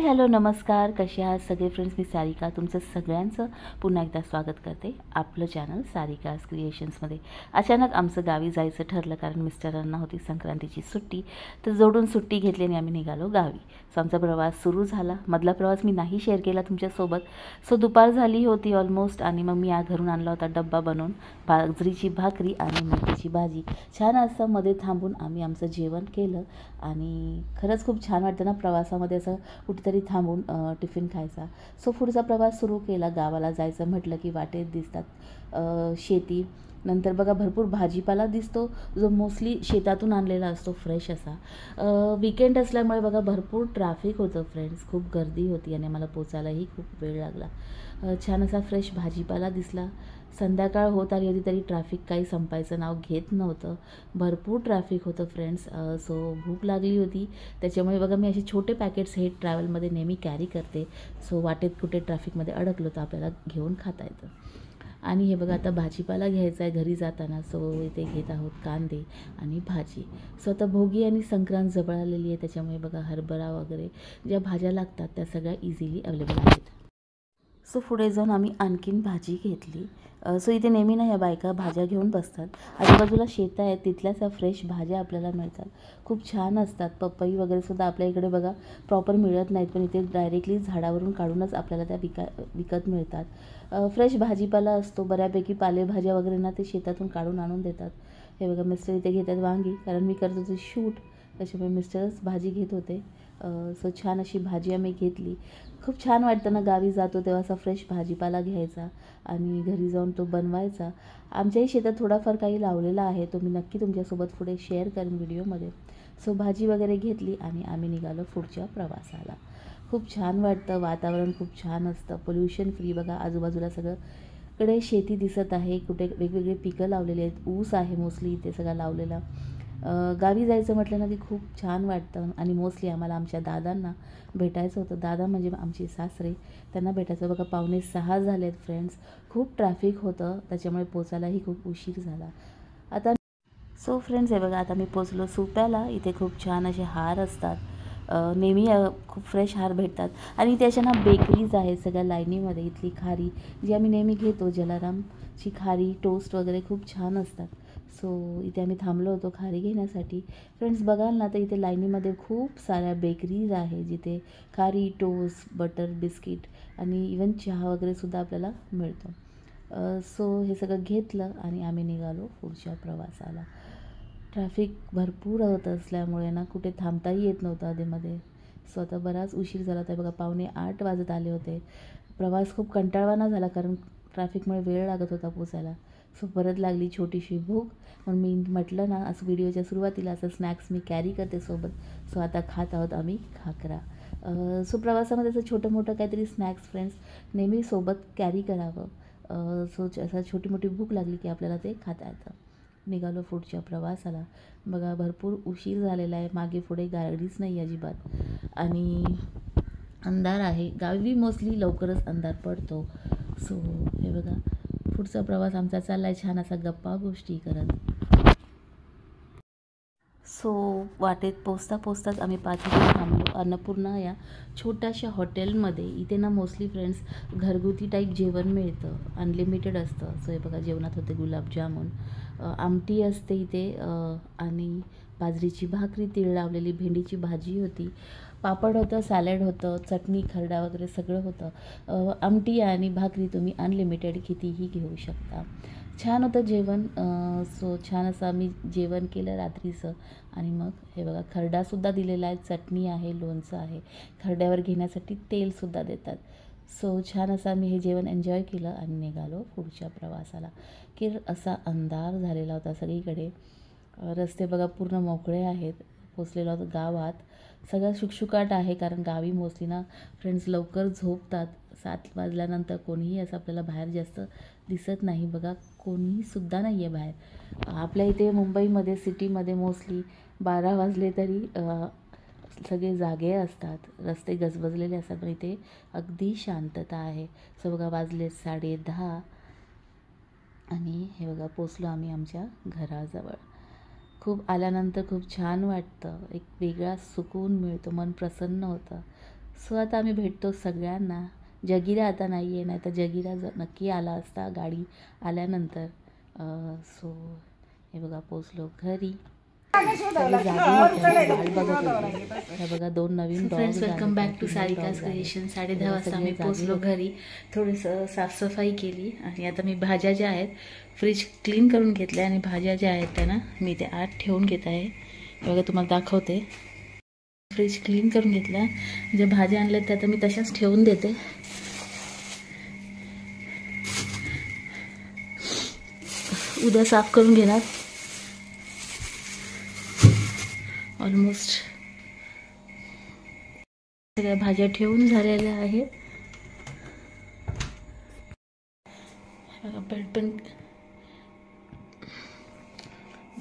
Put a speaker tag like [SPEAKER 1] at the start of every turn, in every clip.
[SPEAKER 1] Hello नमस्कार, कसे आहात सगळे फ्रेंड्स. मी सारिका तुमचं सगळ्यांचं पुन्हा एकदा स्वागत करते आपलं चॅनल सारिकाज क्रिएशन्समध्ये. अचानक आमचं गावी जायचं ठरलं कारण मिस्टरांना होती संक्रांतीची सुट्टी, तर जोडून सुट्टी घेतली आणि आम्ही निघालो गावी. सो आमचा प्रवास सुरू झाला. मधला प्रवास मी नाही शेअर केला तुमच्यासोबत. सो दुपार झाली होती ऑलमोस्ट आणि मग मी घरून आणला होता डब्बा बनवून, बाजरीची भाकरी आणि मेथीची भाजी. छान असं मध्ये थांबून आम्ही आमचं जेवण केलं आणि खरंच खूप छान वाटतं ना प्रवासामध्ये असं कुठेतरी थांबून टिफिन खायचा. सो पुढचा प्रवास सुरू केला. गावाला जायचं म्हटलं की वाटेत दिसतात शेती. नंतर बघा भरपूर भाजीपाला दिसतो जो मोस्टली शेतातून आणलेला असतो फ्रेश असा. वीकेंड असल्यामुळे बघा भरपूर ट्रॅफिक होतं फ्रेंड्स, खूप गर्दी होती आणि मला पोचायलाही खूप वेळ लागला. छान असा फ्रेश भाजीपाला दिसला. संध्याकाळ होत आली होती तरी ट्रॅफिक काही संपायचं नाव घेत नव्हतं. भरपूर ट्रॅफिक होतं फ्रेंड्स. सो भूक लागली होती त्याच्यामुळे बघा मी असे छोटे पॅकेट्स हे ट्रॅव्हलमध्ये नेहमी कॅरी करते. सो वाटेत कुठे ट्रॅफिकमध्ये अडकलो तर आपल्याला घेऊन खाता येतं. आणि हे बघा आता भाजीपाला घ्यायचा आहे घरी जाताना. सो इथे घेत आहोत कांदे आणि भाजी. सो आता भोगी आणि संक्रांत जवळ आलेली आहे त्याच्यामुळे बघा हरभरा वगैरे ज्या भाज्या लागतात त्या सगळ्या इझिली अवेलेबल आहेत. सो पुढे जाऊन आम्ही आणखीन भाजी घेतली. सो इथे नेहमी ना ह्या बायका भाज्या घेऊन बसतात. आजूबाजूला शेतं आहेत, तिथल्याच ह्या फ्रेश भाज्या आपल्याला मिळतात. खूप छान असतात. पपई वगैरेसुद्धा आपल्या इकडे बघा प्रॉपर मिळत नाहीत, पण इथे डायरेक्टली झाडावरून काढूनच आपल्याला त्या विकत मिळतात. फ्रेश भाजीपाला असतो बऱ्यापैकी. पालेभाज्या वगैरे ना ते शेतातून काढून आणून देतात. हे बघा मिस्टर इथे घेतात वांगी, कारण मी करत होते शूट त्याच्यामुळे मिस्टरच भाजी घेत होते. सो छान अशी भाजी आम्ही घेतली. खूप छान वाटतं ना गावी जातो तेव्हा असा फ्रेश भाजीपाला घ्यायचा आणि घरी जाऊन तो बनवायचा. आमच्याही शेतात थोडाफार काही लावलेला आहे, तो मी नक्की तुमच्यासोबत पुढे शेअर करेन व्हिडिओमध्ये. सो भाजी वगैरे घेतली आणि आम्ही निघालो पुढच्या प्रवासाला. खूप छान वाटतं, वातावरण खूप छान असतं, पोल्युशन फ्री. बघा आजूबाजूला सगळं कडे शेती दिसत आहे, कुठे वेगवेगळे पिकं लावलेले आहेत. ऊस आहे मोस्टली इथे सगळा लावलेला. गावी जायचं म्हटलं ना की खूप छान वाटतं. आणि मोस्टली आम्हाला आमच्या दादांना भेटायचं होतं. दादा म्हणजे आमचे सासरे, त्यांना भेटायचं. बघा 5:45 झालेत फ्रेंड्स. खूप ट्रॅफिक होतं त्याच्यामुळे पोचायलाही खूप उशीर झाला. आता सो फ्रेंड्स हे बघा आता मी पोचलो सुप्याला. इथे खूप छान असे हार असतात. नेहमी खूप फ्रेश हार भेटतात आणि इथे अशा ना बेकरीज आहेत सगळ्या लाईनीमध्ये. इथली खारी जी आम्ही नेहमी घेतो, जलारामची खारी टोस्ट वगैरे खूप छान असतात. सो इथे आम्ही थांबलो होतो खारी घेण्यासाठी. फ्रेंड्स बघाल ना तर इथे लाईनीमध्ये खूप साऱ्या बेकरीज आहे जिथे खारी टोस्ट बटर बिस्किट आणि इवन चहा वगैरेसुद्धा आपल्याला मिळतो. सो हे सगळं घेतलं आणि आम्ही निघालो पुढच्या प्रवासाला. ट्रॅफिक भरपूर होत असल्यामुळे ना कुठे थांबताही येत नव्हतं आधीमध्ये. सो आता बराच उशीर झाला होता बघा, 7:45 वाजत आले होते. प्रवास खूप कंटाळवाणा झाला कारण ट्रॅफिकमुळे वेळ लागत होता पोचायला. सो परत लागली छोटीशी भूक. म्हणून मी म्हटलं ना असं व्हिडिओच्या सुरुवातीला असं स्नॅक्स मी कॅरी करते सोबत. सो आता खात आहोत आम्ही खाकरा. सो प्रवासामध्ये असं छोटं मोठं काहीतरी स्नॅक्स फ्रेंड्स नेहमी सोबत कॅरी करावं. सो असं छोटी मोठी भूक लागली की आपल्याला ते खाता येतं. निघालो पुढच्या प्रवासाला. बघा भरपूर उशीर झालेला आहे, मागे पुढे गाडीच नाही अजिबात आणि अंधार आहे. गावी मोस्टली लवकरच अंधार पडतो. सो हे बघा पुढचा प्रवास आमचा चालला आहे छान असा गप्पा गोष्टी करत. सो वाटेत पोचताच आम्ही 5 मिनिट थांबलो अन्नपूर्णा या छोट्याशा हॉटेलमध्ये. इथे ना मोस्टली फ्रेंड्स घरगुती टाईप जेवण मिळतं, अनलिमिटेड असतं. सो हे बघा जेवणात होते गुलाबजामुन, आमटी असते इथे आणि बाजरीची भाकरी, तीळ लावलेली भेंडीची भाजी होती, पापड होतं, सॅलड होतं, चटणी खरडा वगैरे सगळं होतं. आमटी आणि भाकरी तुम्ही अनलिमिटेड कितीही घेऊ शकता. छान होतं जेवण. सो छान असं आम्ही जेवण केलं रात्रीचं आणि मग हे बघा खरडासुद्धा दिलेला आहे, चटणी आहे, लोणचं आहे. खरड्यावर घेण्यासाठी तेलसुद्धा देतात. सो छान असं आम्ही हे जेवण एन्जॉय केलं आणि निघालो पुढच्या प्रवासाला. की असा अंधार झालेला होता सगळीकडे. रस्ते बघा पूर्ण मोकळे आहेत. पोचलेलो आहोत गावात. सगळं शुकशुकाट आहे कारण गावी मोस्टली ना फ्रेंड्स लवकर झोपतात. 7 वाजल्यानंतर कोणीही असं आपल्याला बाहेर जास्त दिसत नाही. बघा कोणीसुद्धा नाही आहे बाहेर. आपल्या इथे मुंबईमध्ये सिटीमध्ये मोस्टली 12 वाजले तरी सगळे जागे असतात, रस्ते गजबजलेले असतात, पण इथे अगदी शांतता आहे. सो बघा वाजले 10:30 आणि हे बघा पोचलो आम्ही आमच्या घराजवळ. खूप आल्यानंतर खूप छान वाटतं, एक वेगळा सुकून मिळतो, मन प्रसन्न होतं. सो आता आम्ही भेटतो सगळ्यांना. जगीरा आता नाही आहे, नाही तर जगीरा नक्की आला असता गाडी आल्यानंतर. सो हे बघा पोचलो घरी. सगळे जागे होते, वाट बघत होते. हे बघा 2 नवीन
[SPEAKER 2] friends, welcome back to Sarika's creation. 10:30 वाजता मी पोचलो घरी. थोडंसं साफसफाई केली आणि आता मी भाज्या ज्या आहेत फ्रीज क्लीन करून घेतल्या आणि भाज्या ज्या आहेत त्या ना मी ते आत ठेवून घेत आहे. हे बघा तुम्हाला दाखवते. फ्रीज क्लीन करून घेतल्या. ज्या भाज्या आणल्यात त्या आता मी तशाच ठेवून देते. उद्या साफ करून घेणार. ऑलमोस्ट सगळ्या भाज्या ठेवून झालेल्या आहेत.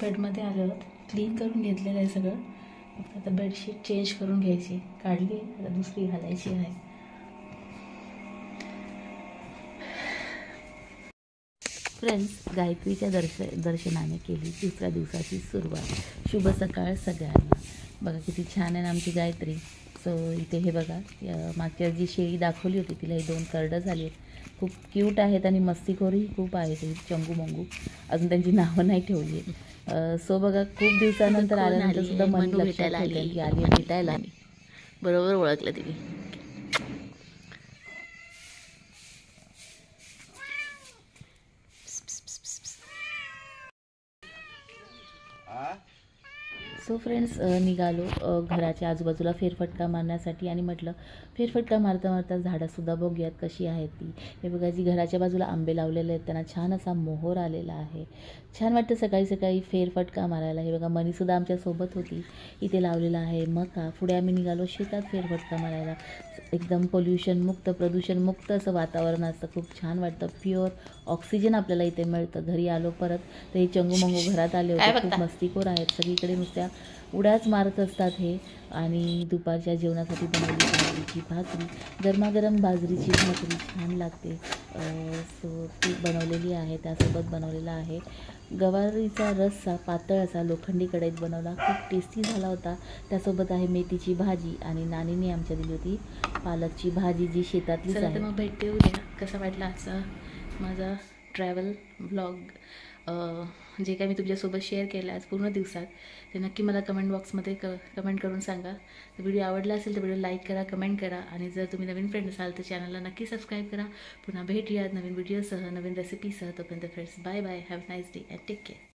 [SPEAKER 2] बेडमध्ये आलं, क्लीन करून घेतलेलं आहे सगळं. आता बेडशीट चेंज करून घ्यायची, काढली आता दुसरी घालायची आहे.
[SPEAKER 1] फ्रेंड्स, गायत्रीच्या दर्शनाने केली दुसऱ्या दिवसाची सुरुवात. शुभ सकाळ सगळ्यांना. बघा किती छान आहे आमची गायत्री. सो इथे हे बघा, मागच्या जी शेळी दाखवली होती तिला 2 करडं झाली आहेत. खूप क्यूट आहेत आणि मस्तीखोरी खूप आहे ते चंगू मंगू. अजून त्यांची नावं नाही ठेवली आहेत. सो बघा खूप दिवसानंतर आल्यानंतर सुद्धा मन लक्षात ठेवलं की आली भेटायला.
[SPEAKER 2] बरोबर ओळखलं तिने.
[SPEAKER 1] सो फ्रेंड्स, निघालो घराच्या आजूबाजूला फेरफटका मारण्यासाठी आणि म्हटलं फेरफटका मारता मारता झाडंसुद्धा बघूयात कशी आहेत ती. हे बघा, जी घराच्या बाजूला आंबे लावलेले आहेत त्यांना छान असा मोहोर आलेला आहे. छान वाटतं सकाळी सकाळी फेरफटका मारायला. हे बघा, मनीसुद्धा आमच्यासोबत होती. इथे लावलेला आहे मका. पुढे आम्ही निघालो शेतात फेरफटका मारायला. एकदम पोल्युशनमुक्त, प्रदूषणमुक्त असं वातावरण असतं. खूप छान वाटतं. प्युअर ऑक्सिजन आपल्याला इथे मिळतं. घरी आलो परत तर हे चंगू घरात आले होते. खूप मस्तीखोर आहेत. सगळीकडे नुसत्या उड्याच मारत असतात हे. आणि दुपारच्या जेवणासाठी बनवली बाजरीची भाकरी, गरमागरम बाजरीची भाकरी छान लागते. सो ती बनवलेली आहे. त्यासोबत बनवलेला आहे गवारीचा रस्सा, पातळ असा लोखंडी कढईत बनवला. खूप टेस्टी झाला होता. त्यासोबत आहे मेथीची भाजी आणि नानीने आमच्या दिली होती पालकची भाजी जी शेतातलीच आहे.
[SPEAKER 2] मग भेटते उद्या. कसा वाटला आजचा माझा ट्रॅव्हल व्लॉग, जे काय मी तुमच्यासोबत शेअर केलं आज पूर्ण दिवसात, ते नक्की मला कमेंट बॉक्समध्ये कमेंट करून सांगा. तर व्हिडिओ आवडला असेल तर व्हिडिओ लाईक करा, कमेंट करा आणि जर तुम्ही नवीन फ्रेंड असाल तर चॅनलला नक्की सबस्क्राईब करा. पुन्हा भेटूया नवीन व्हिडिओसह, नवीन रेसिपीसह. तोपर्यंत friends, bye bye. Have nice day and take care.